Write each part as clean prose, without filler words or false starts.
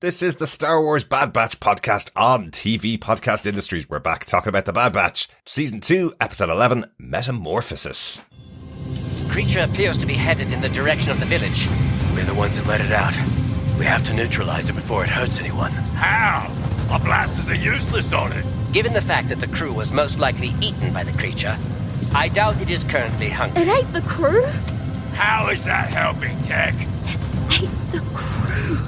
This is the Star Wars Bad Batch podcast on TV Podcast Industries. We're back talking about the Bad Batch, Season 2, Episode 11, Metamorphosis. The creature appears to be headed in the direction of the village. We're the ones who let it out. We have to neutralize it before it hurts anyone. How? Our blasters are useless on it. Given the fact that the crew was most likely eaten by the creature, I doubt it is currently hungry. It ate the crew? How is that helping, Tech? It ate the crew.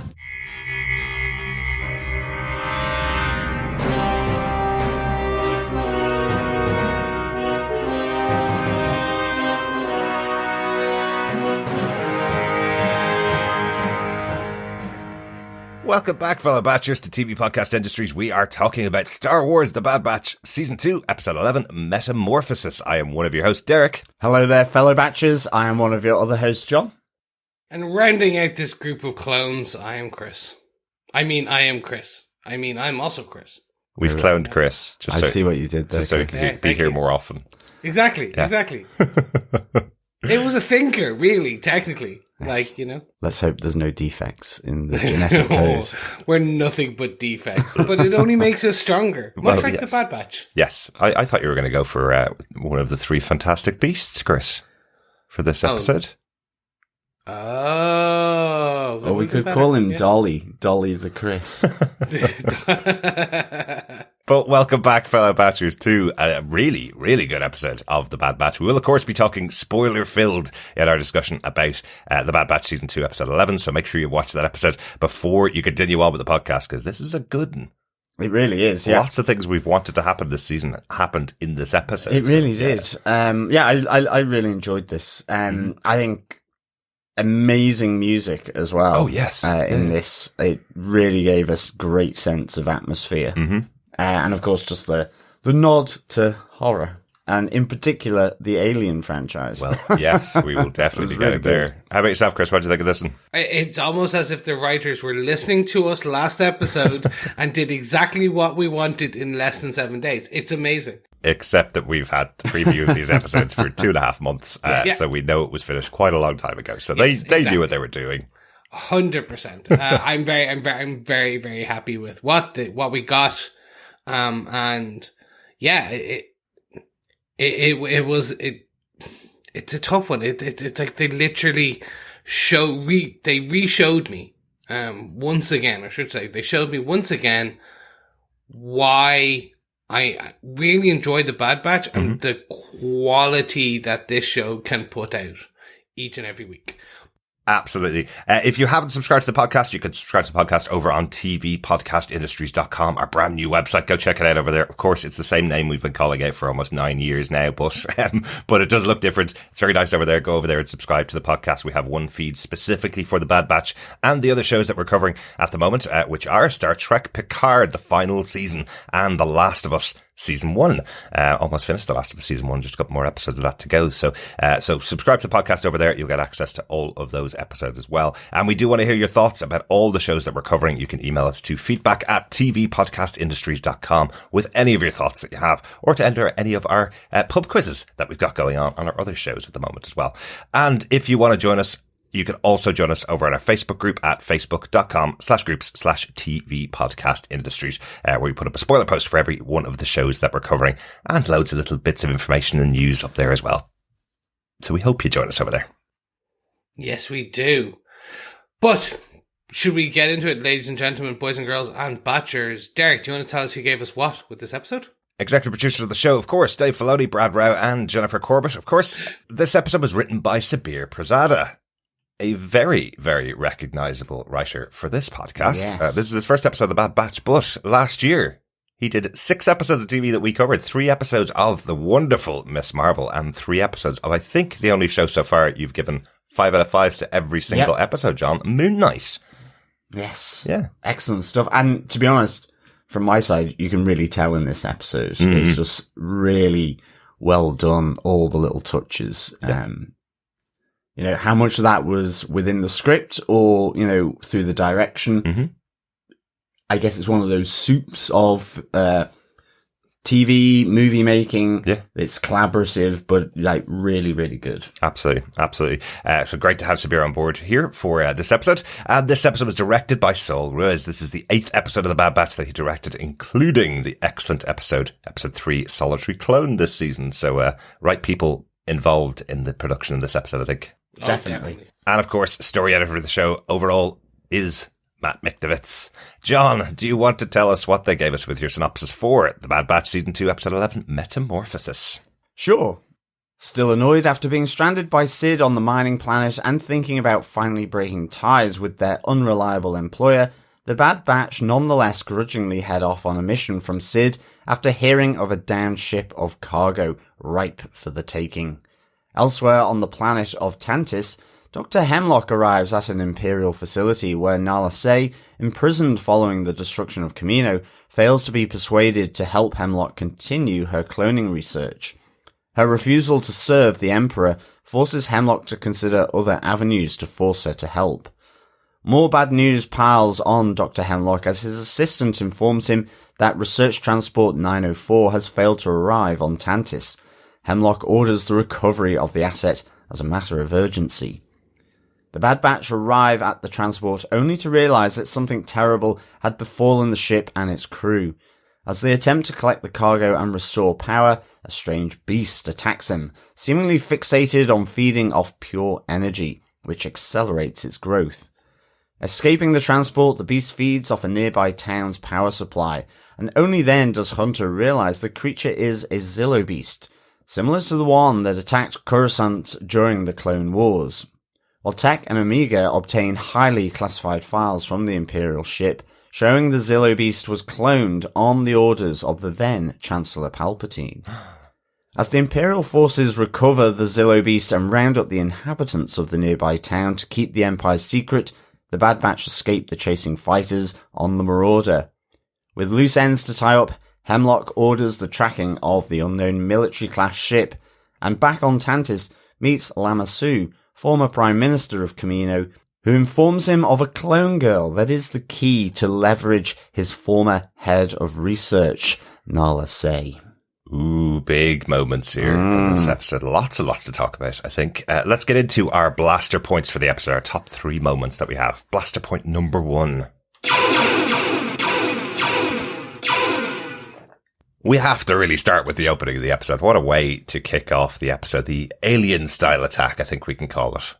Welcome back, fellow Batchers, to TV Podcast Industries. We are talking about Star Wars The Bad Batch, Season 2, Episode 11, Metamorphosis. I am one of your hosts, Derek. Hello there, fellow Batchers. I am one of your other hosts, John. And rounding out this group of clones, I am Chris. I am Chris. I'm also Chris. We've cloned Chris. I see what you did there. Just so he can be here more often. Exactly. It was a thinker, really, technically. Yes. Like, you know. Let's hope there's no defects in the genetic code. We're nothing but defects, but it only makes us stronger. Much like the Bad Batch. Yes. I thought you were going to go for one of the three Fantastic Beasts, Chris, for this episode. Oh, we could call him Dolly the Chris. But welcome back, fellow Batchers, to a really, really good episode of The Bad Batch. We will, of course, be talking spoiler-filled in our discussion about The Bad Batch Season 2, Episode 11, so make sure you watch that episode before you continue on with the podcast, because this is a good one. It really is, yeah. Lots of things we've wanted to happen this season happened in this episode. It really did. I really enjoyed this. I think amazing music as well. Oh, yes. In this, it really gave us great sense of atmosphere. Mm-hmm. And of course, just the nod to horror, and in particular, the Alien franchise. Well, yes, we will definitely be getting there. How about yourself, Chris? What did you think of this one? It's almost as if the writers were listening to us last episode and did exactly what we wanted in less than 7 days. It's amazing. Except that we've had the preview of these episodes for 2.5 months, so we know it was finished quite a long time ago. So they knew what they were doing. 100%. I'm very, very happy with what we got. And yeah, it's a tough one. It's like they literally re-showed me, once again, I should say, they showed me once again why I really enjoy the Bad Batch and the quality that this show can put out each and every week. Absolutely. If you haven't subscribed to the podcast, you can subscribe to the podcast over on tvpodcastindustries.com, our brand new website. Go check it out over there. Of course, it's the same name we've been calling it for almost 9 years now, but it does look different. It's very nice over there. Go over there and subscribe to the podcast. We have one feed specifically for the Bad Batch and the other shows that we're covering at the moment, which are Star Trek Picard, the final season, and The Last of Us Season 1. Almost finished The Last of Us Season 1, just a couple more episodes of that to go. So subscribe to the podcast over there. You'll get access to all of those episodes as well. And we do want to hear your thoughts about all the shows that we're covering. You can email us to feedback@tvpodcastindustries.com with any of your thoughts that you have, or to enter any of our pub quizzes that we've got going on our other shows at the moment as well. And if you want to join us, you can also join us over at our Facebook group at facebook.com/groups/TV Podcast Industries, where we put up a spoiler post for every one of the shows that we're covering, and loads of little bits of information and news up there as well. So we hope you join us over there. Yes, we do. But should we get into it, ladies and gentlemen, boys and girls, and Batchers? Derek, do you want to tell us who gave us what with this episode? Executive producers of the show, of course, Dave Filoni, Brad Rao, and Jennifer Corbett. Of course, this episode was written by Sabir Prasada, a very, very recognizable writer for this podcast. Yes. This is his first episode of The Bad Batch, but last year he did 6 episodes of TV that we covered, 3 episodes of The Wonderful Miss Marvel, and 3 episodes of, I think, the only show so far you've given 5 out of 5s to every single episode, John, Moon Knight. Yes. Yeah. Excellent stuff. And to be honest, from my side, you can really tell in this episode. It's just really well done, all the little touches. You know, how much of that was within the script or, you know, through the direction. I guess it's one of those soups of TV, movie making. Yeah. It's collaborative, but like really, really good. Absolutely, absolutely. So great to have Sabir on board here for this episode. This episode was directed by Saul Ruiz. This is the 8th episode of The Bad Batch that he directed, including the excellent episode 3, Solitary Clone, this season. So right people involved in the production of this episode, I think. Definitely. And of course, story editor of the show overall is Matt Mikdovitz. John, do you want to tell us what they gave us with your synopsis for The Bad Batch Season 2, Episode 11, Metamorphosis? Sure. Still annoyed after being stranded by Sid on the mining planet and thinking about finally breaking ties with their unreliable employer, the Bad Batch nonetheless grudgingly head off on a mission from Sid after hearing of a downed ship of cargo ripe for the taking. Elsewhere on the planet of Tantis, Dr. Hemlock arrives at an Imperial facility where Nala Se, imprisoned following the destruction of Kamino, fails to be persuaded to help Hemlock continue her cloning research. Her refusal to serve the Emperor forces Hemlock to consider other avenues to force her to help. More bad news piles on Dr. Hemlock as his assistant informs him that Research Transport 904 has failed to arrive on Tantis. Hemlock orders the recovery of the asset as a matter of urgency. The Bad Batch arrive at the transport only to realise that something terrible had befallen the ship and its crew. As they attempt to collect the cargo and restore power, a strange beast attacks them, seemingly fixated on feeding off pure energy, which accelerates its growth. Escaping the transport, the beast feeds off a nearby town's power supply, and only then does Hunter realise the creature is a Zillo beast, similar to the one that attacked Coruscant during the Clone Wars. While Tech and Omega obtain highly classified files from the Imperial ship, showing the Zillo beast was cloned on the orders of the then Chancellor Palpatine. As the Imperial forces recover the Zillo beast and round up the inhabitants of the nearby town to keep the Empire's secret, the Bad Batch escape the chasing fighters on the Marauder. With loose ends to tie up, Hemlock orders the tracking of the unknown military-class ship, and back on Tantis meets Lama Su, former Prime Minister of Kamino, who informs him of a clone girl that is the key to leverage his former head of research, Nala Se. Ooh, big moments here in this episode. Lots and lots to talk about, I think. Let's get into our blaster points for the episode, our top 3 moments that we have. Blaster point number 1. We have to really start with the opening of the episode. What a way to kick off the episode. The alien-style attack, I think we can call it.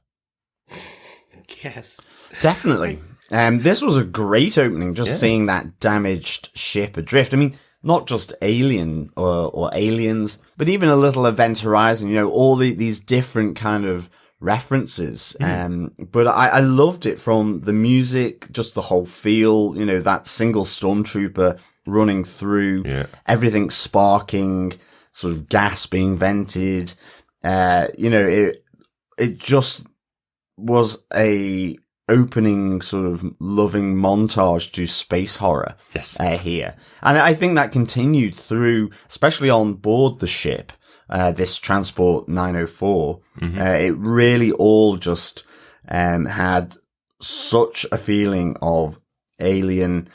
Yes. Definitely. This was a great opening, just seeing that damaged ship adrift. I mean, not just alien or aliens, but even a little Event Horizon, you know, all these different kind of references. But I loved it from the music, just the whole feel, you know, that single stormtrooper running through, everything sparking, sort of gas being vented. You know, it just was a opening sort of loving montage to space horror here. And I think that continued through, especially on board the ship, this Transport 904. It really all just had such a feeling of alien,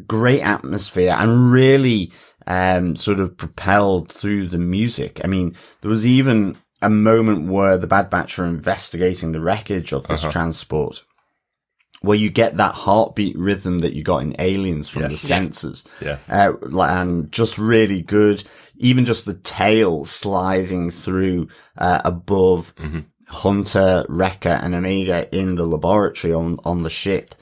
great atmosphere, and really sort of propelled through the music. I mean, there was even a moment where the Bad Batch are investigating the wreckage of this transport, where you get that heartbeat rhythm that you got in Aliens from the sensors. And just really good. Even just the tail sliding through above Hunter, Wrecker, and Omega in the laboratory on the ship.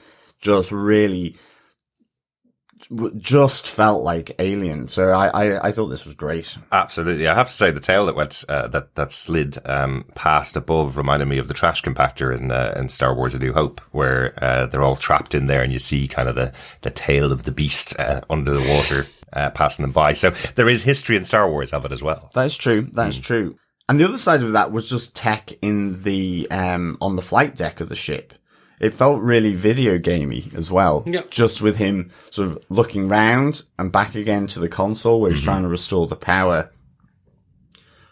Just felt like Alien. So I thought this was great. Absolutely. I have to say the tail that went, that slid, past above reminded me of the trash compactor in Star Wars A New Hope, where, they're all trapped in there and you see kind of the tail of the beast, under the water, passing them by. So there is history in Star Wars of it as well. That is true. That's true. And the other side of that was just Tech in the, on the flight deck of the ship. It felt really video gamey as well. Just with him sort of looking round and back again to the console where he's trying to restore the power,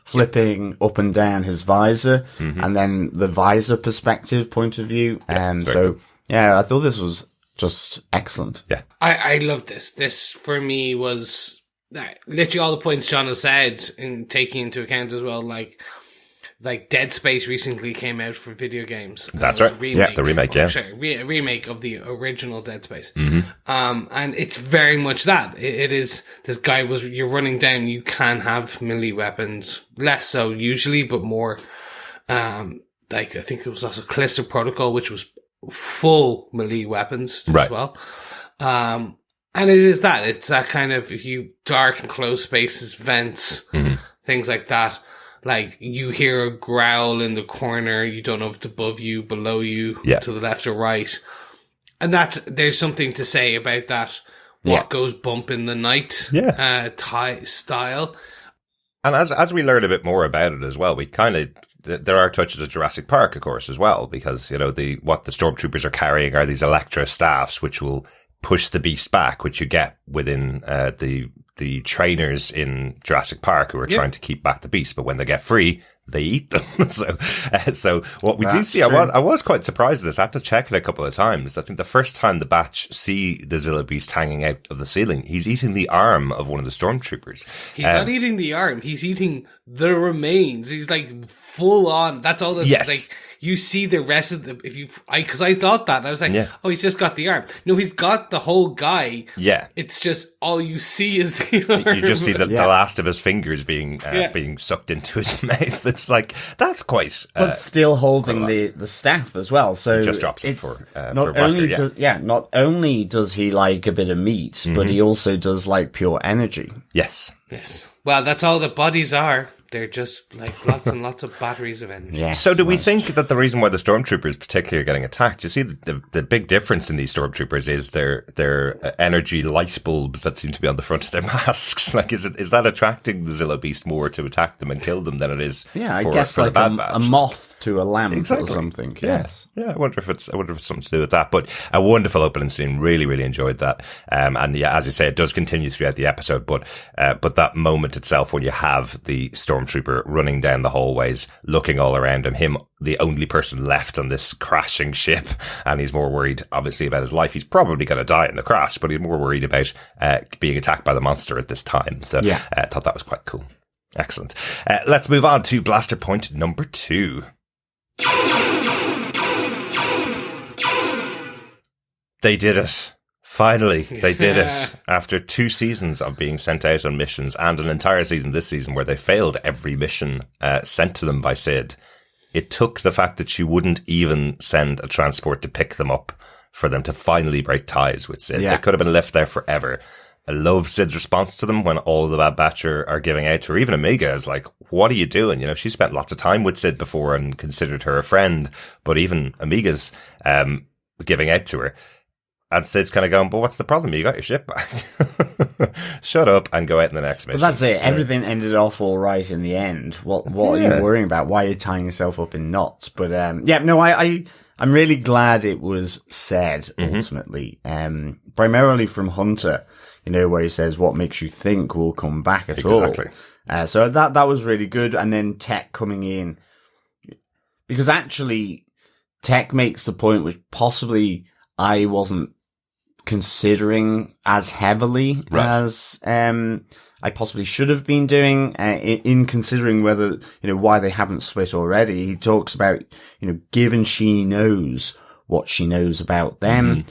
flipping up and down his visor, and then the visor perspective point of view. I thought this was just excellent. I loved this. This for me was literally all the points John has said, in taking into account as well, like Dead Space recently came out for video games. That's right. The remake, yeah. Sorry, a remake of the original Dead Space. And it's very much that. It is, this guy you're running down, you can have melee weapons, less so usually, but more, I think it was also Callisto Protocol, which was full melee weapons as well. And it's that kind of, if you dark and close spaces, vents, things like that. Like, you hear a growl in the corner, you don't know if it's above you, below you, to the left or right. And there's something to say about that, what goes bump in the night style. And as we learn a bit more about it as well, we kind of, there are touches of Jurassic Park, of course, as well, because, what the stormtroopers are carrying are these electro staffs, which will push the beast back, which you get within the trainers in Jurassic Park who are trying to keep back the beast, but when they get free, they eat them. So what we do see, I was quite surprised at this. I had to check it a couple of times. I think the first time the batch see the Zilla beast hanging out of the ceiling, he's eating the arm of one of the stormtroopers. He's not eating the arm. He's eating the remains. He's like full on. That's all that's like. You see the rest of because I thought that, and I was like, oh, he's just got the arm. No, he's got the whole guy. Yeah. It's just, all you see is the arm. You just see the last of his fingers being sucked into his mouth. It's like, that's quite... but still holding the staff as well. So he just drops it for not only does he like a bit of meat, but he also does like pure energy. Yes. Well, that's all the bodies are. They're just like lots and lots of batteries of energy. Yes, so do we think that the reason why the stormtroopers particularly are getting attacked, you see the big difference in these stormtroopers is their energy light bulbs that seem to be on the front of their masks. Like, is that attracting the Zilla beast more to attack them and kill them than it is I guess for like a moth to a lamp or something. Yes. Yeah, I wonder if it's something to do with that. But a wonderful opening scene. Really, really enjoyed that. And yeah, as you say, it does continue throughout the episode, but that moment itself when you have the stormtrooper running down the hallways, looking all around him, the only person left on this crashing ship, and he's more worried, obviously, about his life. He's probably going to die in the crash, but he's more worried about being attacked by the monster at this time. So I thought that was quite cool. Excellent. Let's move on to blaster point number 2. They did it. Finally, they did it. After 2 seasons of being sent out on missions and an entire season this season where they failed every mission sent to them by Sid, it took the fact that she wouldn't even send a transport to pick them up for them to finally break ties with Sid. They could have been left there forever. I love Sid's response to them when all of the Bad Batch are giving out to her. Even Omega is like, what are you doing? She spent lots of time with Sid before and considered her a friend, but even Omega's giving out to her. And Sid's kind of going, but what's the problem? You got your ship back. Shut up and go out in the next mission. Well, that's it. Everything ended off all right in the end. What are you worrying about? Why are you tying yourself up in knots? But I'm really glad it was said ultimately, primarily from Hunter, where he says, what makes you think we'll come back at all? So that was really good. And then Tech coming in, because actually Tech makes the point which possibly I wasn't considering as heavily as I possibly should have been doing in considering whether, why they haven't split already. He talks about, given she knows what she knows about them,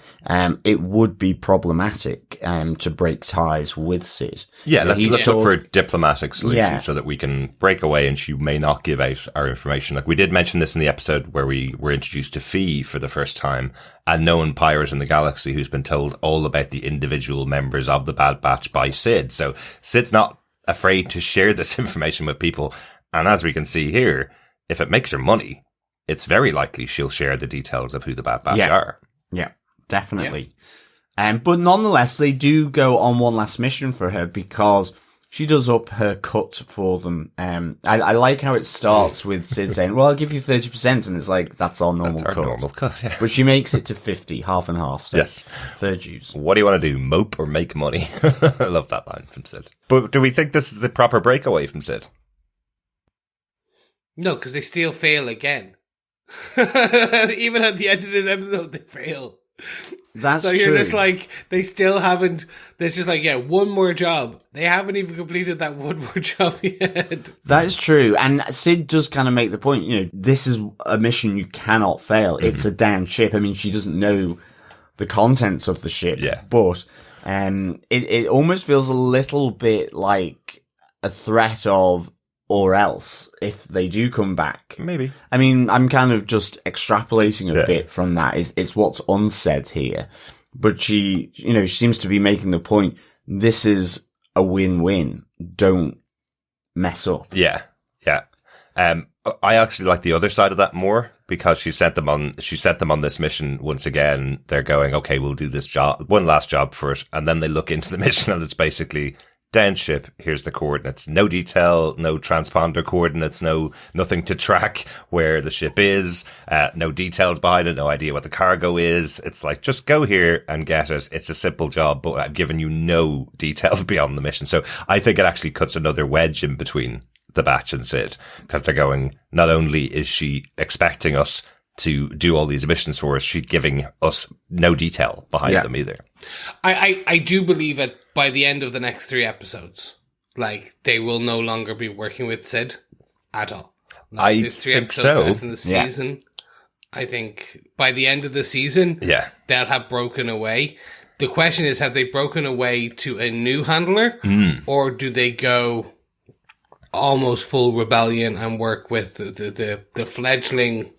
it would be problematic to break ties with Sid. Yeah, let's look for a diplomatic solution so that we can break away and she may not give out our information. Like, we did mention this in the episode where we were introduced to Fee for the first time, a known pirate in the galaxy who's been told all about the individual members of the Bad Batch by Sid. So Sid's not afraid to share this information with people. And as we can see here, if it makes her money, it's very likely she'll share the details of who the Bad Batch are. Yeah, definitely. But nonetheless, they do go on one last mission for her because she does up her cut for them. I like how it starts with Sid saying, well, I'll give you 30%. And it's like, that's our normal cut. Normal cut, yeah. But she makes it to 50, half and half. So yes. Fair dues. What do you want to do? Mope or make money? I love that line from Sid. But do we think this is the proper breakaway from Sid? No, because they still fail again. Even at the end of this episode, they fail. That's So true. you're just like, they still haven't, there's just like, yeah, one more job. They haven't even completed that one more job yet. That is true. And Sid does kind of make the point, this is a mission you cannot fail. It's a downed ship. I mean, she doesn't know the contents of the ship, but it almost feels a little bit like a threat of, or else, if they do come back. Maybe. I mean, I'm kind of just extrapolating a bit from that. It's what's unsaid here. But she seems to be making the point, this is a win-win. Don't mess up. Yeah. I actually like the other side of that more, because she sent them on this mission once again. They're going, okay, we'll do this job, one last job for it. And then they look into the mission and it's basically, down ship, here's the coordinates. No detail, no transponder coordinates, nothing to track where the ship is, no details behind it, no idea what the cargo is. It's like, just go here and get it. It's a simple job, but I've given you no details beyond the mission. So I think it actually cuts another wedge in between the Batch and Sid, because they're going, not only is she expecting us to do all these missions for us, she's giving us no detail behind them either. I do believe that by the end of the next 3 episodes, like, they will no longer be working with Sid at all. Like, I think so. Left in the season. I think by the end of the season, they'll have broken away. The question is, have they broken away to a new handler, or do they go almost full rebellion and work with the fledgling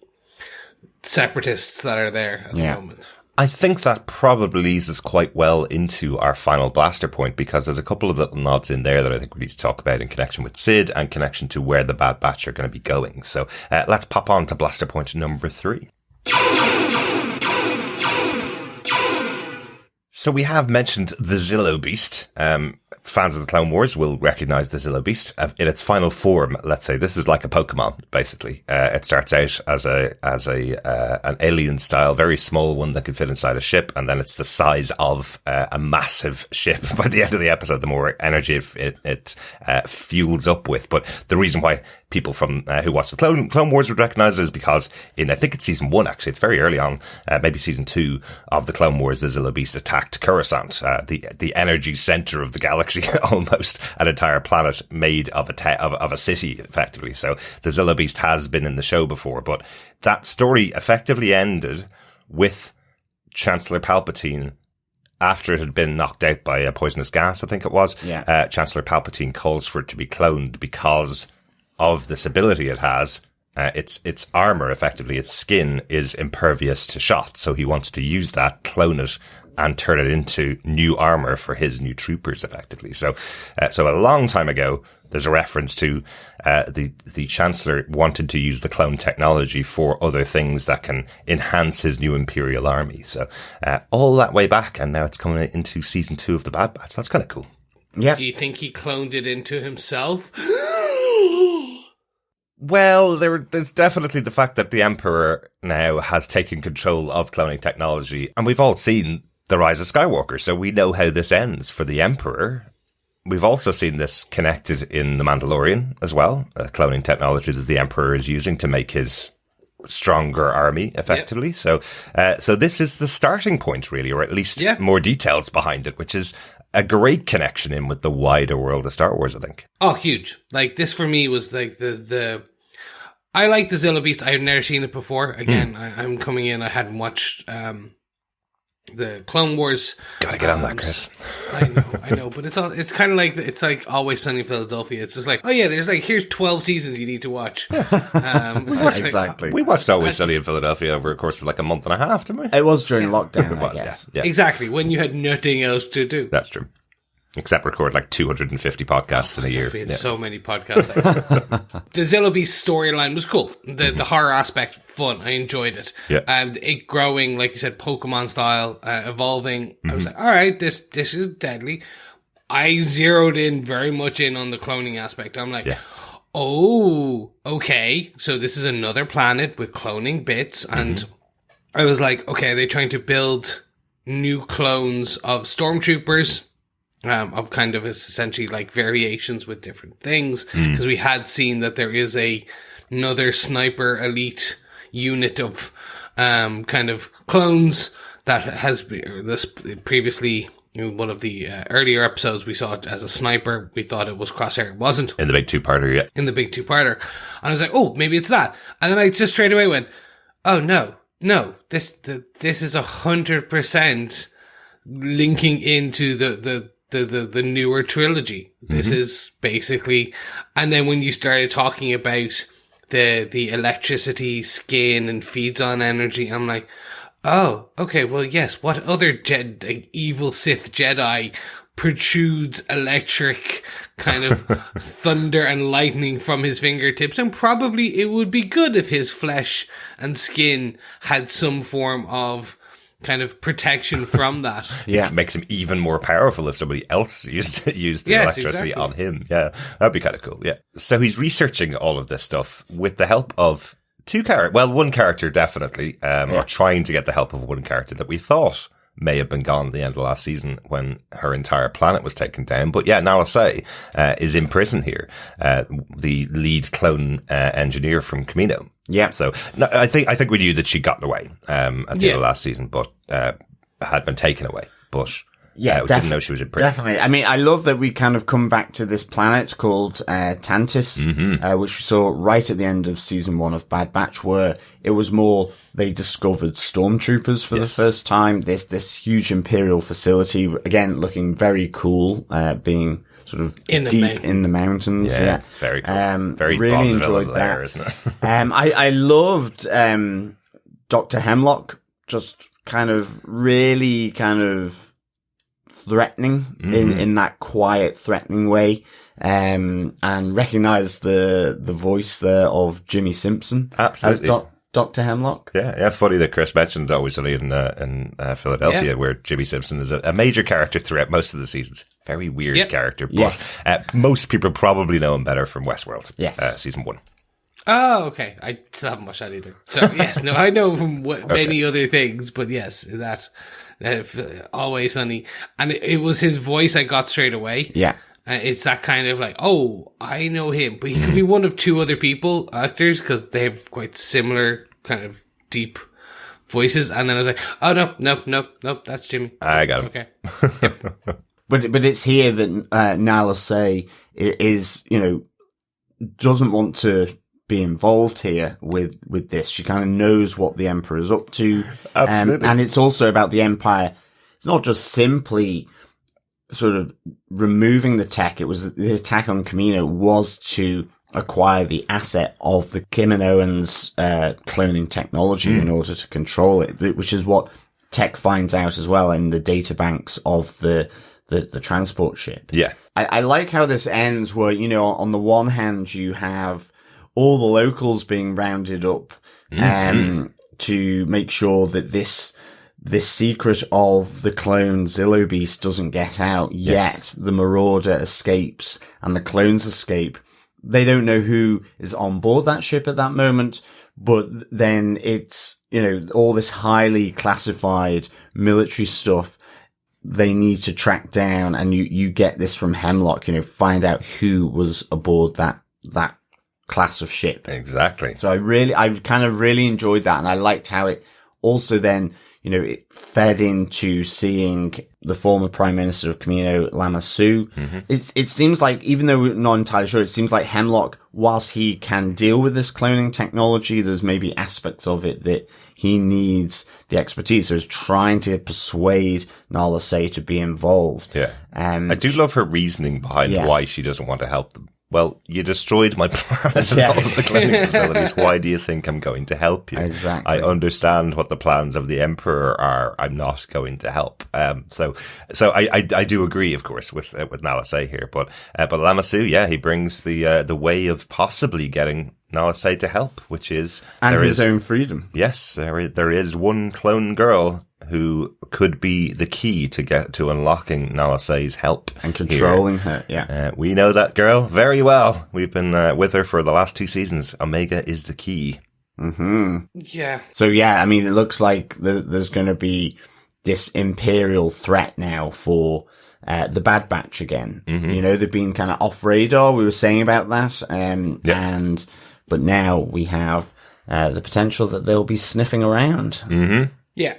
separatists that are there at the moment? I think that probably leads us quite well into our final blaster point, because there's a couple of little nods in there that I think we need to talk about in connection with Sid and connection to where the Bad Batch are going to be going. So let's pop on to blaster point number 3. So we have mentioned the Zillo Beast. Fans of the Clone Wars will recognize the Zillo Beast in its final form. Let's say this is like a Pokemon, basically. It starts out as an alien style, very small one that could fit inside a ship, and then it's the size of a massive ship by the end of the episode. The more energy it fuels up with. But the reason why people from who watch the Clone Wars would recognize it is because I think it's season 1, actually, it's very early on, maybe season 2 of the Clone Wars, the Zillo Beast attacked Coruscant, the energy center of the galaxy, almost an entire planet made of a city, effectively. So the Zillo Beast has been in the show before, but that story effectively ended with Chancellor Palpatine. After it had been knocked out by a poisonous gas, I think it was, Chancellor Palpatine calls for it to be cloned because of this ability it has. Its armor, effectively, its skin is impervious to shot. So he wants to use that, clone it, and turn it into new armor for his new troopers, effectively. So a long time ago, there's a reference to the Chancellor wanted to use the clone technology for other things that can enhance his new Imperial army. So all that way back, and now it's coming into season 2 of the Bad Batch. That's kind of cool. Yeah. Do you think he cloned it into himself? Well, there's definitely the fact that the Emperor now has taken control of cloning technology, and we've all seen The Rise of Skywalker, so we know how this ends for the Emperor. We've also seen this connected in The Mandalorian as well, cloning technology that the Emperor is using to make his stronger army, effectively. Yep. So this is the starting point, really, or at least more details behind it, which is a great connection in with the wider world of Star Wars, I think. Oh, huge. Like, this for me was like I like the Zillo Beast. I've never seen it before. Again, I'm coming in. I hadn't watched the Clone Wars. Gotta get on that, Chris. I know, but it's kind of like, it's like Always Sunny in Philadelphia. It's just like, oh yeah, there's like, here's 12 seasons you need to watch. Exactly. We watched Always Sunny in Philadelphia over a course of like a month and a half, didn't we? It was during lockdown, I guess. Yeah. Exactly, when you had nothing else to do. That's true. Except record like 250 podcasts in a year. We had so many podcasts. The Zillo Beast storyline was cool. The horror aspect, fun. I enjoyed it. Yeah. And it growing, like you said, Pokemon style, evolving. I was like, all right, this is deadly. I zeroed in very much in on the cloning aspect. I'm like, oh, okay. So this is another planet with cloning bits. And I was like, okay, they're trying to build new clones of stormtroopers. Of kind of essentially like variations with different things, because we had seen that there is another sniper elite unit of kind of clones that has been this previously in one of the earlier episodes. We saw it as a sniper. We thought it was Crosshair. It wasn't. In the big two-parter, yeah. In the big two-parter. And I was like, oh, maybe it's that. And then I just straight away went, oh, no, this is 100% linking into the newer trilogy. This is basically, and then when you started talking about the electricity, skin, and feeds on energy, I'm like, oh, okay, well, yes, what other evil Sith Jedi protrudes electric kind of thunder and lightning from his fingertips? And probably it would be good if his flesh and skin had some form of kind of protection from that. Yeah. It makes him even more powerful if somebody else used the electricity on him. Yeah, that'd be kind of cool. Yeah. So he's researching all of this stuff with the help of one character definitely, or trying to get the help of one character that we thought may have been gone at the end of last season when her entire planet was taken down. But yeah, Nala Se is in prison here, the lead clone engineer from Kamino. Yeah. So no, I think we knew that she'd gotten away at the end of last season, but had been taken away. But we didn't know she was in prison. Definitely. I mean, I love that we kind of come back to this planet called Tantis, which we saw right at the end of season 1 of Bad Batch, where it was more they discovered stormtroopers for the first time. This huge Imperial facility, again, looking very cool, being sort of deep in the mountains. Yeah, very cool. Very really enjoyed that. Layer, isn't it? I loved Dr. Hemlock, just kind of really kind of threatening in that quiet, threatening way, and recognize the voice there of Jimmy Simpson. Absolutely. As Dr. Hemlock. Yeah. Funny that Chris mentioned Always Sunny in Philadelphia, where Jimmy Simpson is a major character throughout most of the seasons. Very weird character, but most people probably know him better from Westworld. Yes, season 1. Oh, okay. I still haven't watched that either. So yes, no, I know from many other things, but yes, that Always Sunny, and it was his voice I got straight away. Yeah. It's that kind of like, oh, I know him, but he could be one of 2 other actors, because they have quite similar kind of deep voices. And then I was like, oh, no, that's Jimmy. I got him. Okay. Yep. But it's here that Nala Se is, doesn't want to be involved here with this. She kind of knows what the Emperor's up to. Absolutely. And it's also about the Empire. It's not just simply sort of removing the tech. It was the attack on Kamino was to acquire the asset of the Kaminoans' cloning technology in order to control it, which is what Tech finds out as well in the data banks of the transport ship. Yeah. I like how this ends where, on the one hand, you have all the locals being rounded up, to make sure that this secret of the clone Zillo Beast doesn't get out, yet the Marauder escapes and the clones escape. They don't know who is on board that ship at that moment, but then it's, all this highly classified military stuff they need to track down, and you get this from Hemlock, find out who was aboard that class of ship. Exactly. So I kind of really enjoyed that, and I liked how it also then, it fed into seeing the former Prime Minister of Kamino, Lama Su. It seems like, even though we're not entirely sure, it seems like Hemlock, whilst he can deal with this cloning technology, there's maybe aspects of it that he needs the expertise. So he's trying to persuade Nala Se to be involved. Yeah. I do love her reasoning behind why she doesn't want to help them. Well, you destroyed my planet and all of the cloning facilities. Why do you think I'm going to help you? Exactly. I understand what the plans of the Emperor are. I'm not going to help. So I do agree, of course, with Nala Se here. But Lama Su, he brings the way of possibly getting Nala Se to help, which is his own freedom. Yes, there is one clone girl who could be the key to unlocking Nala Se's help and controlling her. Yeah, we know that girl very well. We've been with her for the last 2 seasons. Omega is the key. Yeah. So I mean, it looks like there's going to be this Imperial threat now for the Bad Batch again. They've been kind of off radar. We were saying about that, but now we have the potential that they'll be sniffing around. Yeah.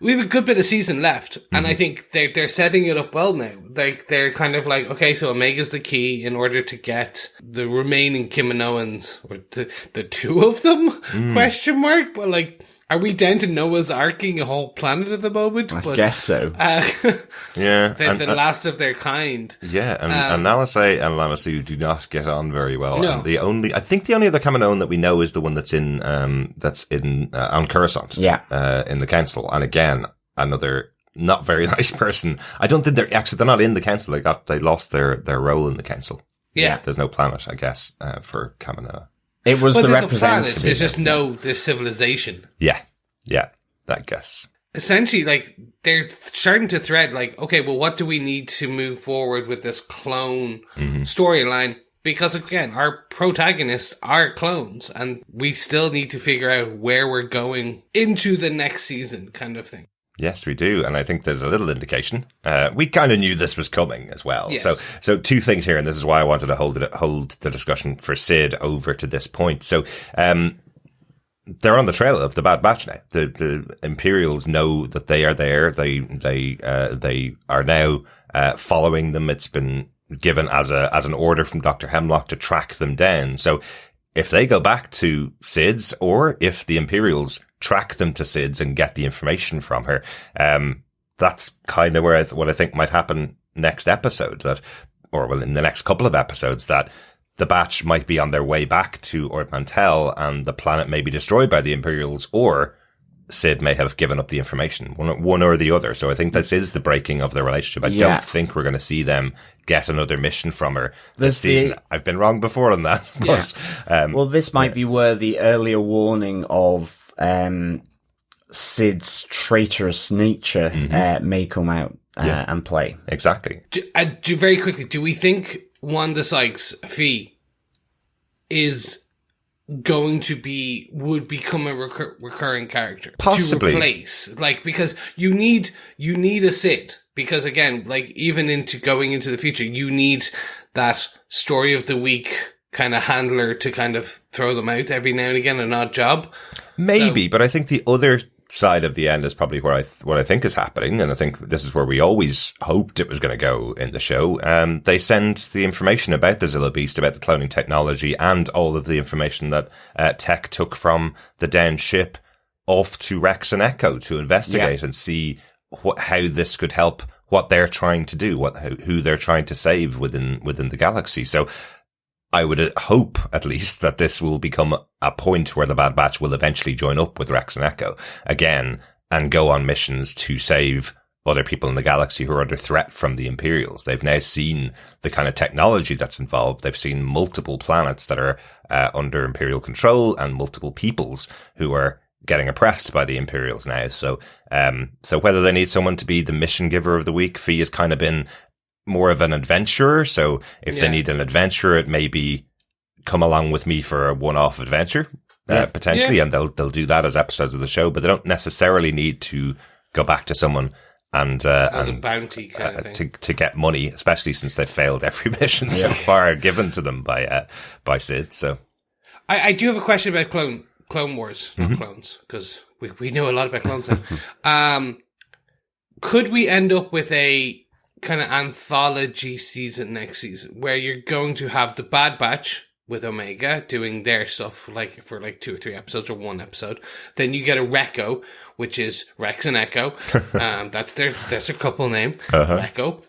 we have a good bit of season left, and I think they're setting it up well now. Like, they're kind of like, okay, so Omega's the key in order to get the remaining Kaminoans, or the two of them, question mark, but like, are we down to Noah's arcing a whole planet at the moment? I guess so. Yeah. The last of their kind. Yeah, and Nalase and Lamasu do not get on very well. No. And I think the only other Kaminoan that we know is the one that's in on Coruscant. Yeah. In the council. And again, another not very nice person. I don't think they're not in the council. They lost their role in the council. Yeah. There's no planet, I guess, for Kamino. It was But the there's a planet, representative. there's just there's civilization. Yeah, I guess. Essentially, like, they're starting to thread, like, okay, well, what do we need to move forward with this clone storyline? Because, again, our protagonists are clones, and we still need to figure out where we're going into the next season, kind of thing. Yes, we do. And I think there's a little indication. We kind of knew this was coming as well. Yes. So two things here, and this is why I wanted to hold the discussion for Sid over to this point. So, they're on the trail of the Bad Batch now. The Imperials know that they are there. They are now, following them. It's been given as an order from Dr. Hemlock to track them down. So if they go back to Sid's, or if the Imperials track them to Sid's and get the information from her, that's kind of what I think might happen next episode, in the next couple of episodes, that the Batch might be on their way back to Ord Mantell and the planet may be destroyed by the Imperials, or Sid may have given up the information, one or the other. So I think this is the breaking of their relationship. I don't think we're going to see them get another mission from her this season. I've been wrong before on that. But, this might be where the earlier warning of Sid's traitorous nature may come out and play. Exactly. Very quickly, do we think Wanda Sykes Fee is going to would become a recurring character? Possibly. To replace, like, because you need a Sid, because again, like, even going into the future, you need that story of the week kind of handler to kind of throw them out every now and again, an odd job. Maybe, but I think the other side of the end is probably what I think is happening, and I think this is where we always hoped it was going to go in the show. They send the information about the Zilla Beast, about the cloning technology, and all of the information that Tech took from the downed ship off to Rex and Echo to investigate and see how this could help what they're trying to do, who they're trying to save within the galaxy. So I would hope, at least, that this will become a point where the Bad Batch will eventually join up with Rex and Echo again and go on missions to save other people in the galaxy who are under threat from the Imperials. They've now seen the kind of technology that's involved. They've seen multiple planets that are under Imperial control and multiple peoples who are getting oppressed by the Imperials now. So whether they need someone to be the mission giver of the week, Fee has kind of been more of an adventurer. So if they need an adventurer, it may be come along with me for a one-off adventure, potentially, and they'll do that as episodes of the show, but they don't necessarily need to go back to someone and as a bounty kind of thing to get money, especially since they've failed every mission so far given to them by Sid. So I do have a question about Clone Wars, not clones, because we know a lot about clones now. Could we end up with a kind of anthology season next season where you're going to have the Bad Batch with Omega doing their stuff like for like 2 or 3 episodes or 1 episode? Then you get a Recco, which is Rex and Echo. That's their couple name, Recco.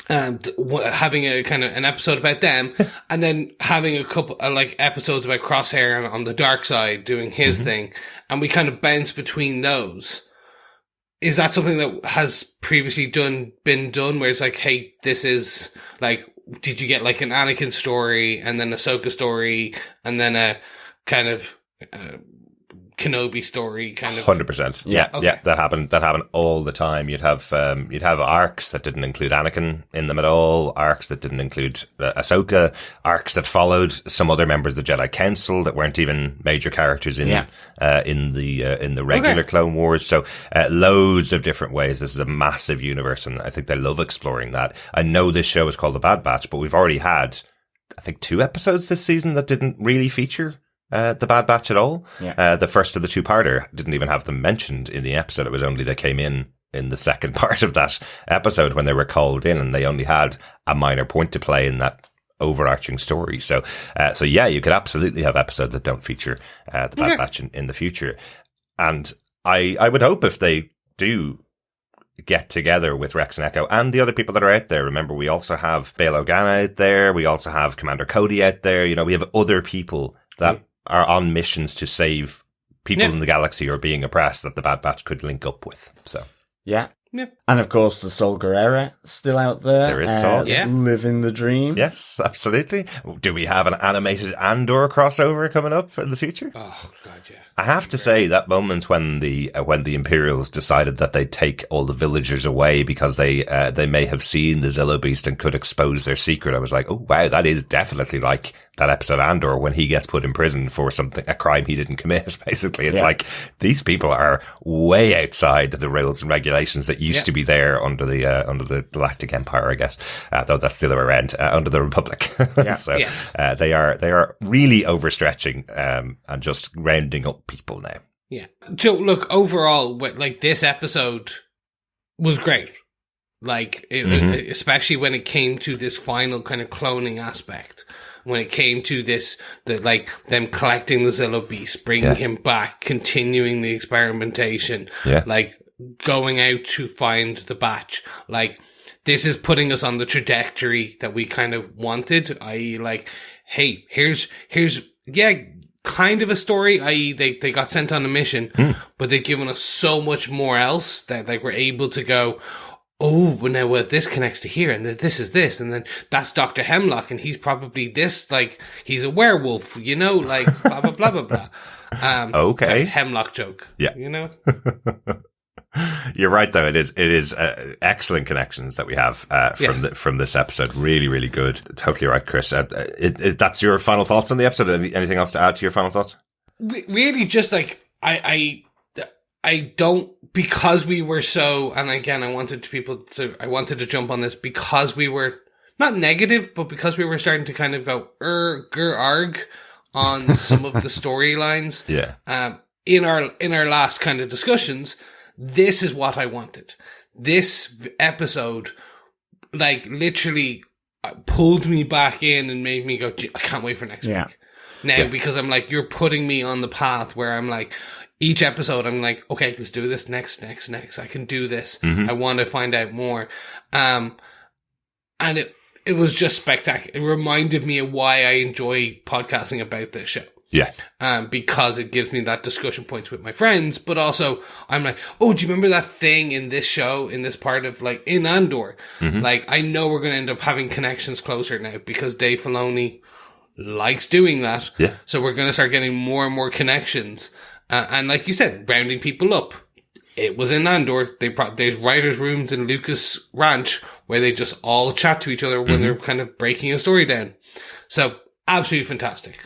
And having a kind of an episode about them, and then having a couple like episodes about Crosshair on the dark side doing his thing, and we kind of bounce between those. Is that something that has previously been done where it's like, hey, this is like, did you get like an Anakin story and then a Ahsoka story and then a kind of Kenobi story kind of 100%. Yeah. That happened all the time. You'd have arcs that didn't include Anakin in them at all, arcs that didn't include Ahsoka, arcs that followed some other members of the Jedi Council that weren't even major characters in the regular Clone Wars. So loads of different ways. This is a massive universe, and I think they love exploring that. I know this show is called The Bad Batch, but we've already had, I think, 2 episodes this season that didn't really feature the Bad Batch at all. Yeah. The first of the two-parter didn't even have them mentioned in the episode. It was only they came in the second part of that episode when they were called in, and they only had a minor point to play in that overarching story. So yeah, you could absolutely have episodes that don't feature the Bad Batch in the future. And I would hope if they do get together with Rex and Echo and the other people that are out there. Remember, we also have Bail Organa out there. We also have Commander Cody out there. You know, we have other people that are on missions to save people in the galaxy who are being oppressed that the Bad Batch could link up with. So yeah. And of course, the Sol Guerrera still out there. There is Sol. Living the dream. Yes, absolutely. Do we have an animated Andor crossover coming up in the future? Oh, God, yeah. I have to say that moment when the Imperials decided that they'd take all the villagers away because they may have seen the Zillo Beast and could expose their secret, I was like, oh wow, that is definitely like that episode Andor when he gets put in prison for a crime he didn't commit. Basically, it's like these people are way outside the rules and regulations that used to be there under the Galactic Empire, I guess. Though that's the other way around, under the Republic. So they are really overstretching and just rounding up people now. Yeah. So look, overall, like this episode was great. Like, especially when it came to this final kind of cloning aspect. When it came to like them collecting the Zillo Beast, bringing him back, continuing the experimentation, like going out to find the batch. Like, this is putting us on the trajectory that we kind of wanted, i.e. like, hey, here's kind of a story, i.e. they got sent on a mission, but they've given us so much more else that like we're able to go, oh, well, now this connects to here, and this is this, and then that's Dr. Hemlock, and he's probably this, like, he's a werewolf, you know, like, blah, blah, blah, blah, blah. Okay. Hemlock joke. Yeah. You know? You're right, though. It is excellent connections that we have from this episode. Really, really good. Totally right, Chris. That's your final thoughts on the episode. Anything else to add to your final thoughts? Really, just like I don't, because we were so, and again, I wanted to jump on this because we were not negative, but because we were starting to kind of go arg on some of the storylines. Yeah. In our last kind of discussions. This is what I wanted. This episode, like, literally pulled me back in and made me go, I can't wait for next week. Now, because I'm like, you're putting me on the path where I'm like, each episode, I'm like, okay, let's do this next. I can do this. I want to find out more. And it was just spectacular. It reminded me of why I enjoy podcasting about this show. Yeah. Because it gives me that discussion points with my friends, but also I'm like, oh, do you remember that thing in this show, in this part of, like, in Andor? Like, I know we're going to end up having connections closer now because Dave Filoni likes doing that. Yeah. So we're going to start getting more and more connections. And like you said, rounding people up. It was in Andor. There's writers' rooms in Lucas Ranch where they just all chat to each other when they're kind of breaking a story down. So absolutely fantastic.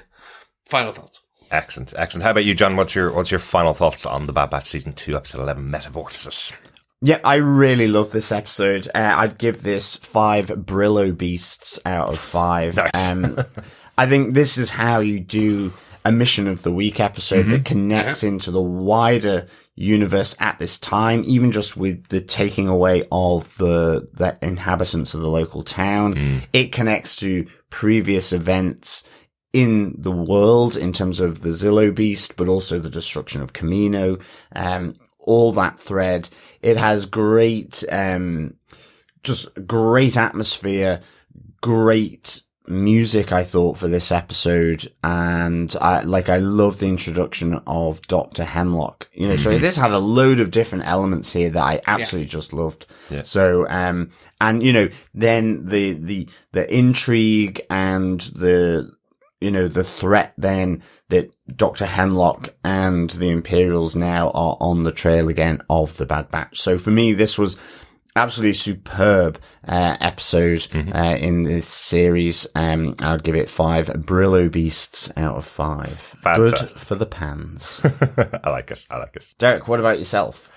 Final thoughts. Excellent. How about you, John? What's your final thoughts on the Bad Batch Season 2, Episode 11, Metamorphosis? Yeah, I really love this episode. I'd give this 5 Brillo Beasts out of 5. Nice. I think this is how you do a Mission of the Week episode that connects into the wider universe at this time, even just with the taking away of the inhabitants of the local town. It connects to previous events in the world in terms of the Zillo Beast, but also the destruction of Kamino, all that thread. It has great, just great atmosphere, great music, I thought, for this episode. And I love the introduction of Dr. Hemlock, you know, so this had a load of different elements here that I absolutely just loved. Yeah. So, and, you know, then the intrigue and the threat then that Dr. Hemlock and the Imperials now are on the trail again of the Bad Batch. So for me, this was absolutely superb episode in this series. I'd give it 5 Brillo Beasts out of 5. Fantastic. Good for the pans. I like it. Derek, what about yourself?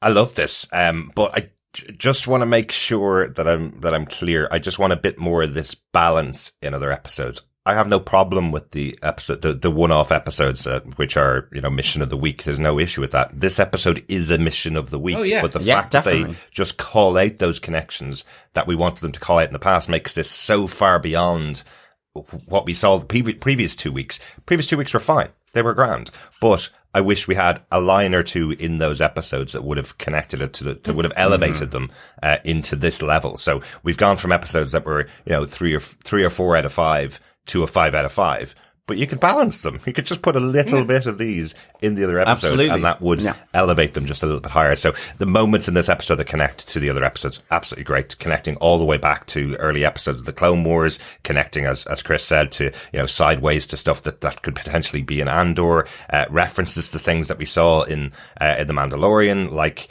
I love this, but I just want to make sure that I'm clear. I just want a bit more of this balance in other episodes. I have no problem with the episode, the one-off episodes, which are, mission of the week. There's no issue with that. This episode is a mission of the week. Oh, yeah. But the Yeah, fact that definitely. they just call out those connections that we wanted them to call out in the past makes this so far beyond what we saw the previous 2 weeks. Previous 2 weeks were fine. They were grand. But I wish we had a line or two in those episodes that would have connected it that would have elevated them into this level. So we've gone from episodes that were, 3 or 4 out of 5 to a 5 out of 5. But you could balance them. You could just put a little bit of these in the other episodes, Absolutely. and that would elevate them just a little bit higher. So the moments in this episode that connect to the other episodes, absolutely great. Connecting all the way back to early episodes of the Clone Wars, connecting, as Chris said, to, sideways to stuff that could potentially be in Andor, references to things that we saw in The Mandalorian, like,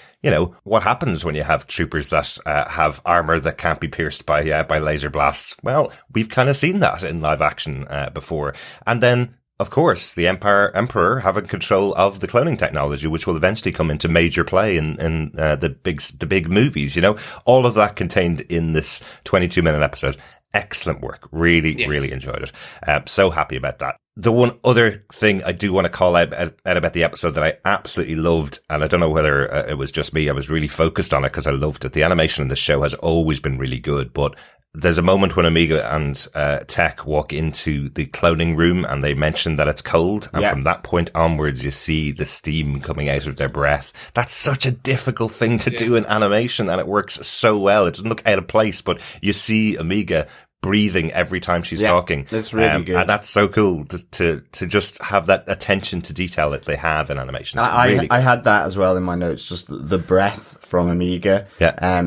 what happens when you have troopers that have armor that can't be pierced by laser blasts? Well, we've kind of seen that in live action before. And then, of course, the Emperor having control of the cloning technology, which will eventually come into major play in the big movies. All of that contained in this 22-minute episode. Excellent work. Really, really enjoyed it. So happy about that. The one other thing I do want to call out about the episode that I absolutely loved, and I don't know whether it was just me, I was really focused on it because I loved it. The animation in the show has always been really good, but there's a moment when Omega and Tech walk into the cloning room and they mention that it's cold. And from that point onwards, you see the steam coming out of their breath. That's such a difficult thing to do in animation, and it works so well. It doesn't look out of place, but you see Omega breathing every time she's talking. That's really good. And that's so cool to just have that attention to detail that they have in animation. I had that as well in my notes, just the breath from Omega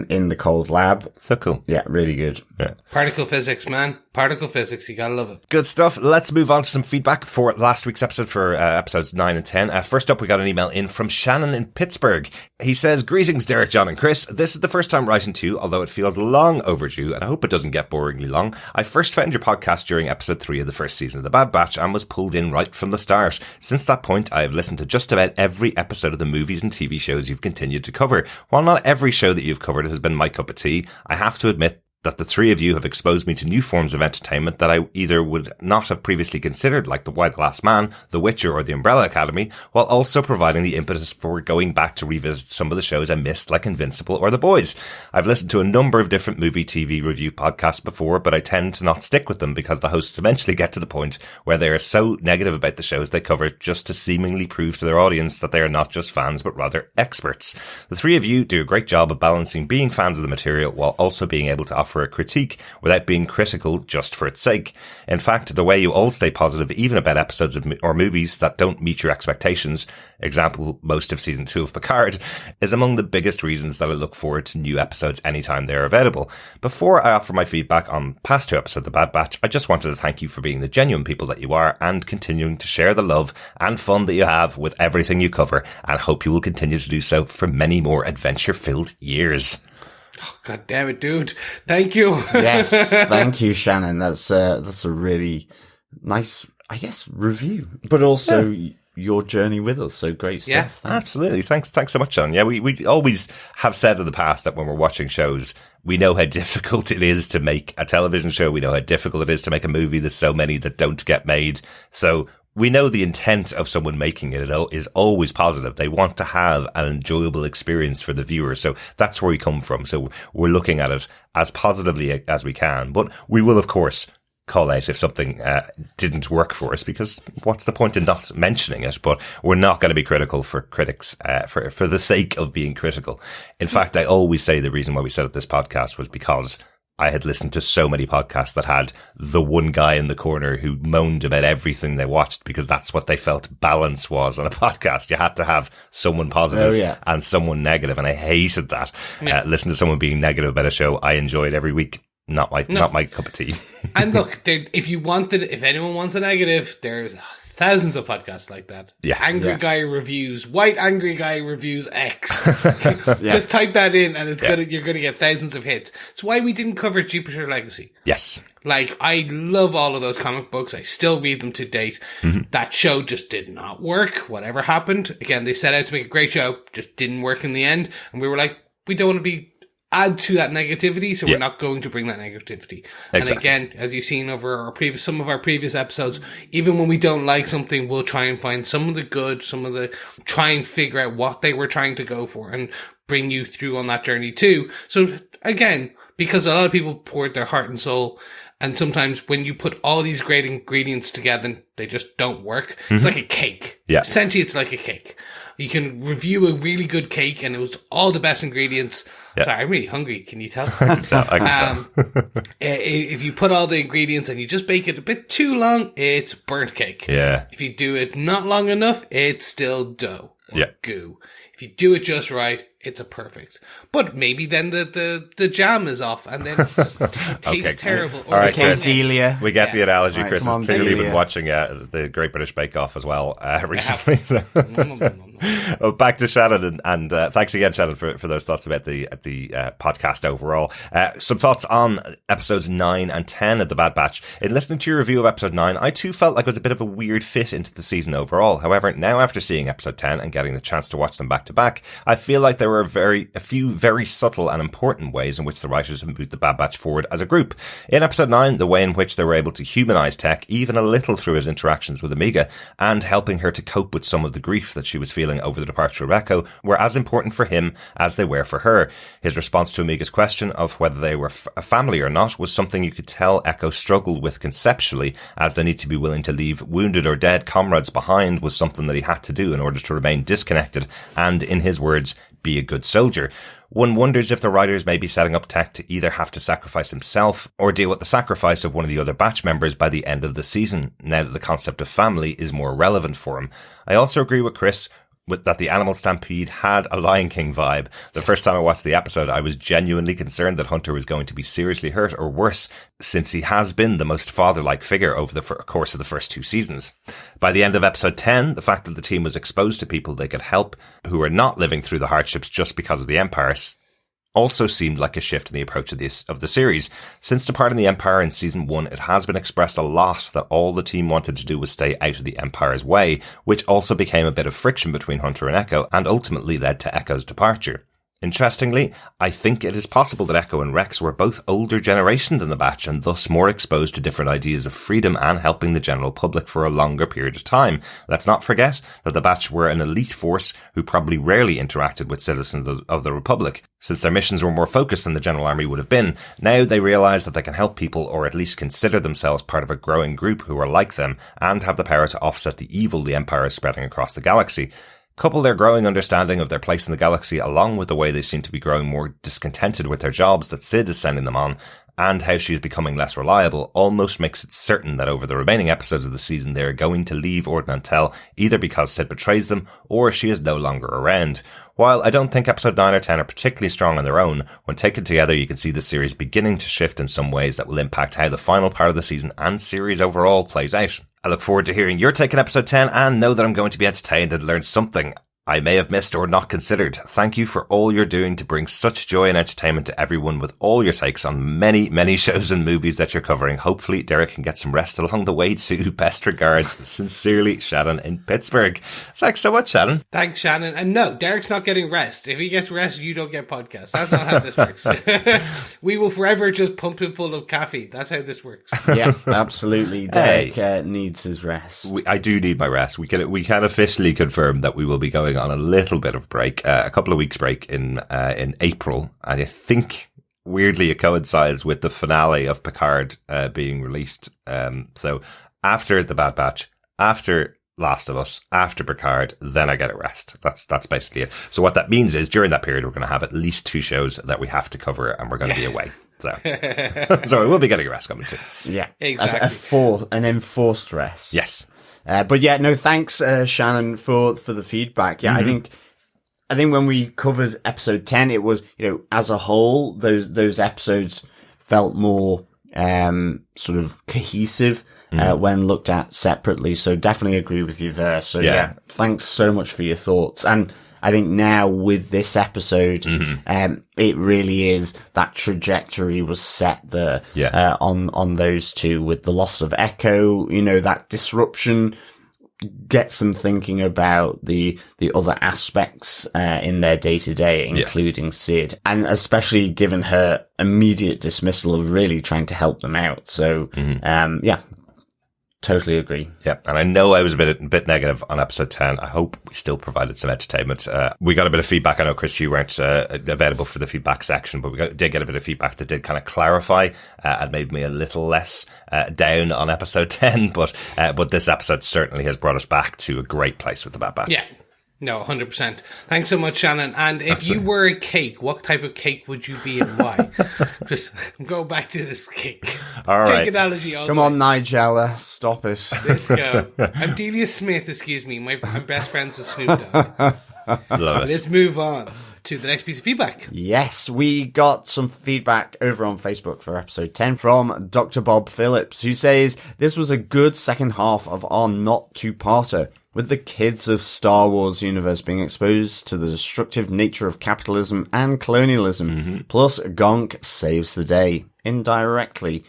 in the cold lab. So cool. Yeah, really good. Yeah. Particle physics, man. Particle physics. You gotta love it. Good stuff. Let's move on to some feedback for last week's episode, for episodes 9 and 10. First up, we got an email in from Shannon in Pittsburgh. He says, "Greetings, Derek, John and Chris. This is the first time writing to you, although it feels long overdue, and I hope it doesn't get boringly long. I first found your podcast during episode 3 of the first season of The Bad Batch and was pulled in right from the start. Since that point, I have listened to just about every episode of the movies and TV shows you've continued to cover. While not every show that you've covered has been my cup of tea, I have to admit that the three of you have exposed me to new forms of entertainment that I either would not have previously considered, like The Why the Last Man, The Witcher, or The Umbrella Academy, while also providing the impetus for going back to revisit some of the shows I missed, like Invincible or The Boys. I've listened to a number of different movie TV review podcasts before, but I tend to not stick with them because the hosts eventually get to the point where they are so negative about the shows they cover just to seemingly prove to their audience that they are not just fans but rather experts. The three of you do a great job of balancing being fans of the material while also being able to offer a critique without being critical just for its sake. In fact, the way you all stay positive even about episodes or movies that don't meet your expectations, example most of season 2 of Picard, is among the biggest reasons that I look forward to new episodes anytime they are available. Before I offer my feedback on past 2 episodes of The Bad Batch, I just wanted to thank you for being the genuine people that you are and continuing to share the love and fun that you have with everything you cover, and hope you will continue to do so for many more adventure-filled years." Oh, God damn it, dude. Thank you. Yes, thank you, Shannon. That's a really nice, I guess, review, but also your journey with us. So great stuff. Yeah, Thanks. Absolutely. Thanks so much, John. Yeah, we always have said in the past that when we're watching shows, we know how difficult it is to make a television show. We know how difficult it is to make a movie. There's so many that don't get made. So we know the intent of someone making it is always positive. They want to have an enjoyable experience for the viewer. So that's where we come from. So we're looking at it as positively as we can. But we will, of course, call out if something didn't work for us, because what's the point in not mentioning it? But we're not going to be critical for critics for the sake of being critical. In fact, I always say the reason why we set up this podcast was because I had listened to so many podcasts that had the one guy in the corner who moaned about everything they watched, because that's what they felt balance was on a podcast. You had to have someone positive and someone negative, and I hated that. Listen to someone being negative about a show I enjoyed every week. Not my cup of tea. And look, if anyone wants a negative, there's thousands of podcasts like that. Yeah. Angry guy reviews, white angry guy reviews X. Just type that in and you're gonna get thousands of hits. It's why we didn't cover Jupiter Legacy. Yes. Like, I love all of those comic books. I still read them to date. Mm-hmm. That show just did not work. Whatever happened. Again, they set out to make a great show, just didn't work in the end. And we were like, we don't want to be add to that negativity, so Yeah. we're not going to bring that negativity. Exactly. And again, as you've seen over some of our previous episodes, even when we don't like something, we'll try and find some of the good, try and figure out what they were trying to go for and bring you through on that journey too. So again, because a lot of people poured their heart and soul, and sometimes when you put all these great ingredients together, they just don't work. It's like a cake. Yeah. Essentially, it's like a cake. You can review a really good cake and it was all the best ingredients. Yeah. Sorry, I'm really hungry. Can you tell? I can tell. If you put all the ingredients and you just bake it a bit too long, it's burnt cake. Yeah. If you do it not long enough, it's still dough or Yeah. goo. If you do it just right, it's a perfect. But maybe then the jam is off and then it just tastes terrible. All right, the Chris. Delia. We get the analogy. Right, Chris come has on, clearly Delia. been watching the Great British Bake Off as well recently. So- No. Oh, back to Shannon, and thanks again, Shannon, for those thoughts about the podcast overall. Some thoughts on episodes 9 and 10 of The Bad Batch. In listening to your review of episode 9, I too felt like it was a bit of a weird fit into the season overall. However, now after seeing episode 10 and getting the chance to watch them back to back, I feel like there were a few very subtle and important ways in which the writers have moved The Bad Batch forward as a group. In episode 9, the way in which they were able to humanize Tech even a little through his interactions with Omega and helping her to cope with some of the grief that she was feeling over the departure of Echo were as important for him as they were for her. His response to Omega's question of whether they were a family or not was something you could tell Echo struggled with conceptually, as the need to be willing to leave wounded or dead comrades behind was something that he had to do in order to remain disconnected and, in his words, be a good soldier. One wonders if the writers may be setting up Tech to either have to sacrifice himself or deal with the sacrifice of one of the other batch members by the end of the season, now that the concept of family is more relevant for him. I also agree with Chris that the animal stampede had a Lion King vibe. The first time I watched the episode, I was genuinely concerned that Hunter was going to be seriously hurt or worse, since he has been the most father-like figure over the course of the first 2 seasons. By the end of episode 10, the fact that the team was exposed to people they could help who were not living through the hardships just because of the Empire also seemed like a shift in the approach of the series. Since departing the Empire in season 1, it has been expressed a lot that all the team wanted to do was stay out of the Empire's way, which also became a bit of friction between Hunter and Echo and ultimately led to Echo's departure. Interestingly, I think it is possible that Echo and Rex were both older generation than the Batch and thus more exposed to different ideas of freedom and helping the general public for a longer period of time. Let's not forget that the Batch were an elite force who probably rarely interacted with citizens of the Republic. Since their missions were more focused than the General Army would have been, now they realize that they can help people or at least consider themselves part of a growing group who are like them and have the power to offset the evil the Empire is spreading across the galaxy. Couple their growing understanding of their place in the galaxy along with the way they seem to be growing more discontented with their jobs that Sid is sending them on, and how she is becoming less reliable, almost makes it certain that over the remaining episodes of the season they are going to leave Ord Mantell either because Sid betrays them or she is no longer around. While I don't think episode 9 or 10 are particularly strong on their own, when taken together you can see the series beginning to shift in some ways that will impact how the final part of the season and series overall plays out. I look forward to hearing your take on episode 10 and know that I'm going to be entertained and learn something I may have missed or not considered. Thank you for all you're doing to bring such joy and entertainment to everyone with all your takes on many, many shows and movies that you're covering. Hopefully Derek can get some rest along the way too. Best regards. Sincerely, Shannon in Pittsburgh. Thanks so much, Shannon. Thanks, Shannon. And no, Derek's not getting rest. If he gets rest, you don't get podcasts. That's not how this works. We will forever just pump him full of caffeine. That's how this works. Yeah, absolutely. Derek needs his rest. I do need my rest. We can officially confirm that we will be going on a little bit of break, a couple of weeks break in April, and I think weirdly it coincides with the finale of Picard being released. So after The Bad Batch, after Last of Us, after Picard, then I get a rest. That's basically it. So what that means is during that period we're going to have at least 2 shows that we have to cover, and we're going to be away. So we'll be getting a rest coming soon. Yeah, exactly. An enforced rest. Yes. But yeah, no, thanks, Shannon, for the feedback. Yeah, I think when we covered episode 10, it was, as a whole, those episodes felt more, sort of cohesive, when looked at separately. So definitely agree with you there. So yeah, thanks so much for your thoughts. And I think now with this episode, it really is that trajectory was set there, on those two with the loss of Echo, that disruption gets them thinking about the other aspects in their day-to-day, including Sid, and especially given her immediate dismissal of really trying to help them out. So, totally agree. Yeah, and I know I was a bit negative on episode 10. I hope we still provided some entertainment. We got a bit of feedback. I know, Chris, you weren't available for the feedback section, but did get a bit of feedback that did kind of clarify and made me a little less down on episode 10. But this episode certainly has brought us back to a great place with the Bad Batch. Yeah. No, 100%. Thanks so much, Shannon. And if you were a cake, what type of cake would you be and why? Just go back to this cake. All right. Cake analogy. Come on, Nigella. Stop it. Let's go. I'm Delia Smith, excuse me. I'm best friends with Snoop Dogg. Love it. Let's move on to the next piece of feedback. Yes, we got some feedback over on Facebook for episode 10 from Dr. Bob Phillips, who says, this was a good second half of our not two-parter, with the kids of Star Wars universe being exposed to the destructive nature of capitalism and colonialism. Plus, Gonk saves the day, indirectly.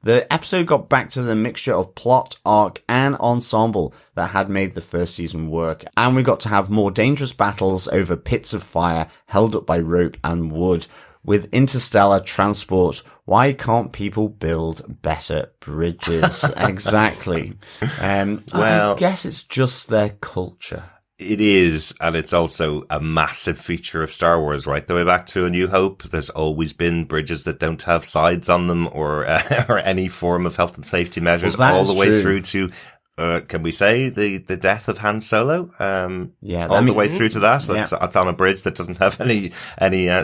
The episode got back to the mixture of plot, arc, and ensemble that had made the first season work, and we got to have more dangerous battles over pits of fire held up by rope and wood. With interstellar transport, why can't people build better bridges? Exactly. Well, I guess it's just their culture. It is, and it's also a massive feature of Star Wars, right? The way back to A New Hope, there's always been bridges that don't have sides on them or any form of health and safety measures, all the way through to, can we say, the death of Han Solo? The way through to that. That's on a bridge that doesn't have any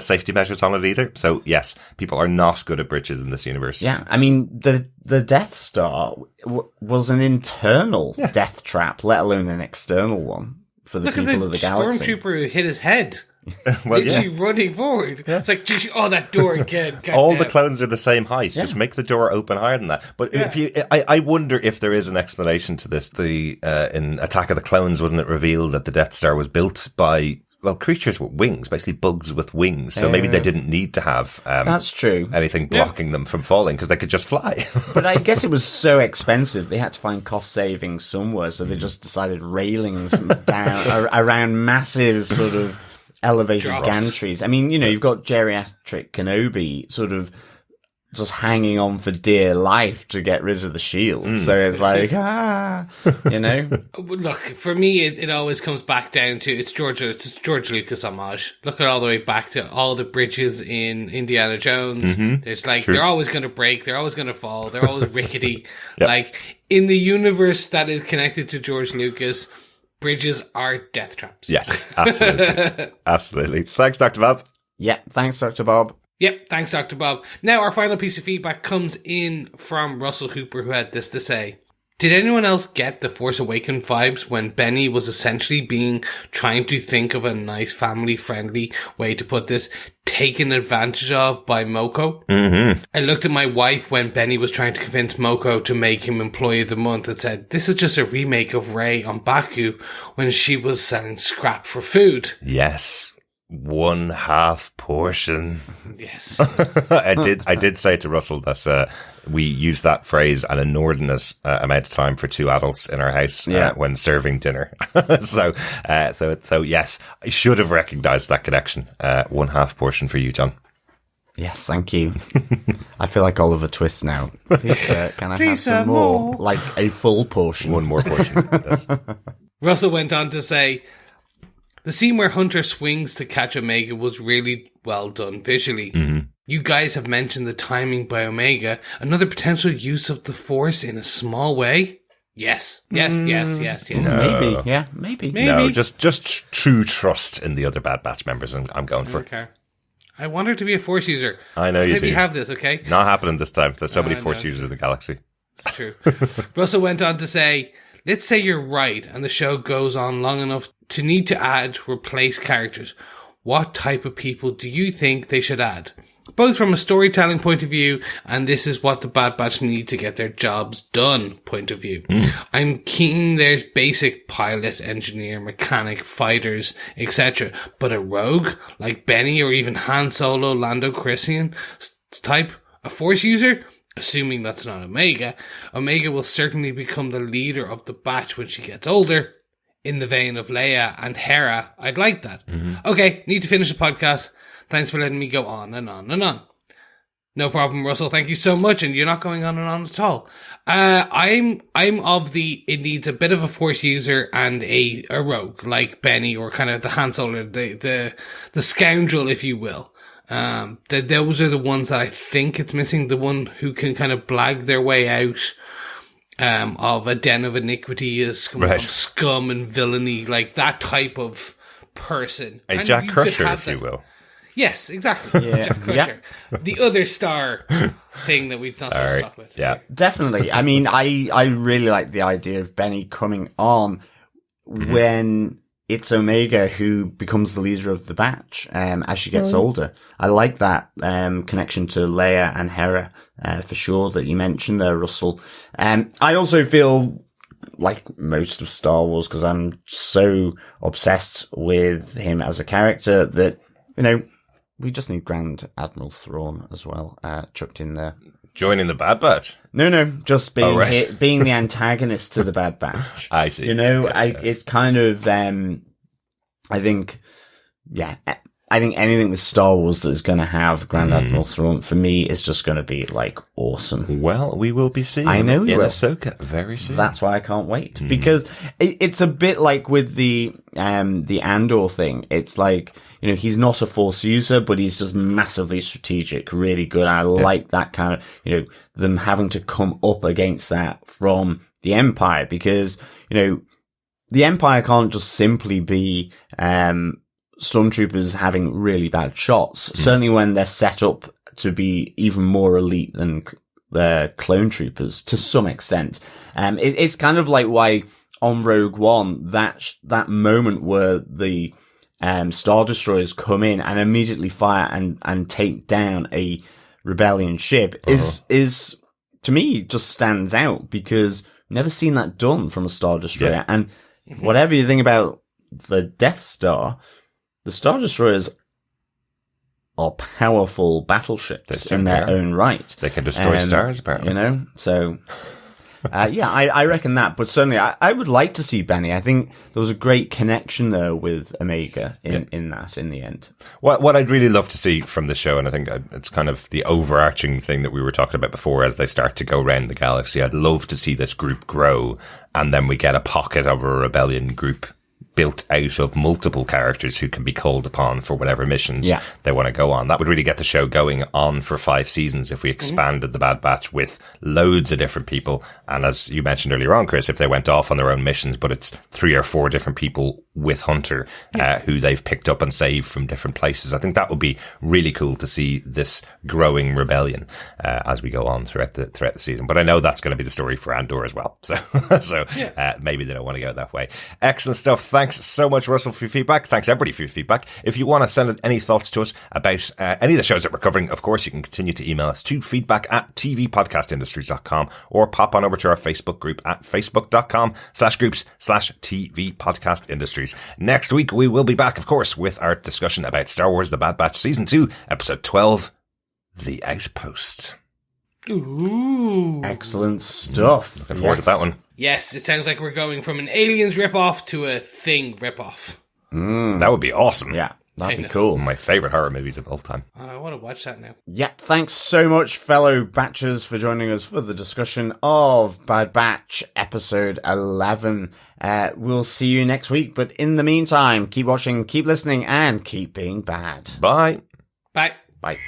safety measures on it either. So yes, people are not good at bridges in this universe. Yeah, I mean, the Death Star was an internal death trap, let alone an external one. For the people of the galaxy. Stormtrooper who hit his head. Well, literally running forward. Yeah. It's like, that door again. All the clones are the same height. Yeah. Just make the door open higher than that. But I wonder if there is an explanation to this. In Attack of the Clones, wasn't it revealed that the Death Star was built by, creatures with wings, basically bugs with wings. So maybe they didn't need to have that's true. Anything blocking them from falling because they could just fly. But I guess it was so expensive, they had to find cost savings somewhere. So they just decided railings down around massive sort of elevated gantries. I mean, you've got geriatric Kenobi sort of just hanging on for dear life to get rid of the shield. So it's like, Look, for me, it always comes back down to it's George Lucas homage. Look at all the way back to all the bridges in Indiana Jones. There's they're always going to break, they're always going to fall, they're always rickety. Yep. Like in the universe that is connected to George Lucas, bridges are death traps. Yes, absolutely. Absolutely. Thanks, Dr. Bob. Yeah, thanks, Dr. Bob. Yep, thanks, Dr. Bob. Now, our final piece of feedback comes in from Russell Hooper, who had this to say. Did anyone else get the Force Awakens vibes when Benny was essentially trying to think of a nice family-friendly way to put this, taken advantage of by Moko? I looked at my wife when Benny was trying to convince Moko to make him Employee of the Month and said, this is just a remake of Rey on Baku when she was selling scrap for food. Yes. 1/2 portion. Yes. I did say to Russell that we use that phrase an inordinate amount of time for two adults in our house when serving dinner. So yes, I should have recognized that connection. 1/2 portion for you, John. Yes, thank you. I feel like Oliver Twist now. Please, can I have some more? Like a full portion. One more portion. Yes. Russell went on to say, the scene where Hunter swings to catch Omega was really well done visually. You guys have mentioned the timing by Omega, another potential use of the Force in a small way. Yes. No. Maybe. Yeah, maybe. No, just true trust in the other Bad Batch members. I'm going for. Okay. I want her to be a Force user. I know you do. Maybe have this, okay? Not happening this time. There's so many Force users in the galaxy. It's true. Russell went on to say, let's say you're right and the show goes on long enough to need to replace characters. What type of people do you think they should add? Both from a storytelling point of view, and this is what the Bad Batch need to get their jobs done point of view. I'm keen there's basic pilot, engineer, mechanic, fighters, etc. But a rogue, like Benny or even Han Solo, Lando Calrissian type, a Force user, assuming that's not Omega, Omega will certainly become the leader of the batch when she gets older, in the vein of Leia and Hera. I'd like that. Okay, need to finish the podcast. Thanks for letting me go on and on and on. No problem, Russell. Thank you so much. And you're not going on and on at all. I'm of it needs a bit of a force user and a rogue, like Benny, or kind of the Han Solo, the scoundrel, if you will. Those are the ones that I think it's missing. The one who can kind of blag their way out, of a den of iniquity, of scum and villainy, like that type of person. A Jack Crusher, if you will. Yes, exactly. Yeah. Jack Crusher. The other star thing that we've not supposed to talk about. Yeah. Definitely. I mean, I really like the idea of Benny coming on when it's Omega who becomes the leader of the batch, as she gets older. I like that, connection to Leia and Hera, for sure, that you mentioned there, Russell. I also feel like most of Star Wars, because I'm so obsessed with him as a character, that, we just need Grand Admiral Thrawn as well, chucked in there. Joining the Bad Batch? No, just being being the antagonist to the Bad Batch. I see. It's kind of, I think anything with Star Wars that is going to have Grand Admiral Thrawn, for me, is just going to be, like, awesome. Well, we will be seeing I know in will. Ahsoka very soon. That's why I can't wait. Because it's a bit like with the Andor thing. It's like, he's not a force user, but he's just massively strategic, really good. I like that kind of, them having to come up against that from the Empire, because, the Empire can't just simply be, stormtroopers having really bad shots. Certainly when they're set up to be even more elite than the clone troopers to some extent. It's kind of like why on Rogue One, that moment where the Star Destroyers come in and immediately fire and take down a rebellion ship is to me just stands out, because I've never seen that done from a Star Destroyer. And whatever you think about the Death Star, the Star Destroyers are powerful battleships in their own right. They can destroy stars, apparently. So, I reckon that. But certainly, I would like to see Benny. I think there was a great connection there with Omega in the end. What I'd really love to see from the show, and I think it's kind of the overarching thing that we were talking about before, as they start to go around the galaxy, I'd love to see this group grow, and then we get a pocket of a rebellion group built out of multiple characters who can be called upon for whatever missions they want to go on. That would really get the show going on for 5 seasons if we expanded the Bad Batch with loads of different people. And as you mentioned earlier on, Chris, if they went off on their own missions, but it's 3 or 4 different people with Hunter, who they've picked up and saved from different places. I think that would be really cool to see this growing rebellion, as we go on throughout the season. But I know that's going to be the story for Andor as well. So, maybe they don't want to go that way. Excellent stuff. Thanks so much, Russell, for your feedback. Thanks, everybody, for your feedback. If you want to send any thoughts to us about any of the shows that we're covering, of course, you can continue to email us to feedback@tvpodcastindustries.com, or pop on over to our Facebook group at facebook.com/groups/tvpodcastindustries. Next week, we will be back, of course, with our discussion about Star Wars The Bad Batch Season 2, Episode 12, The Outpost. Ooh. Excellent stuff. Looking forward to that one. Yes, it sounds like we're going from an Aliens ripoff to a Thing ripoff. That would be awesome. Yeah, that'd be cool. My favorite horror movies of all time. I want to watch that now. Yeah, thanks so much, fellow Batchers, for joining us for the discussion of Bad Batch Episode 11. We'll see you next week, but in the meantime, keep watching, keep listening, and keep being bad. Bye. Bye. Bye.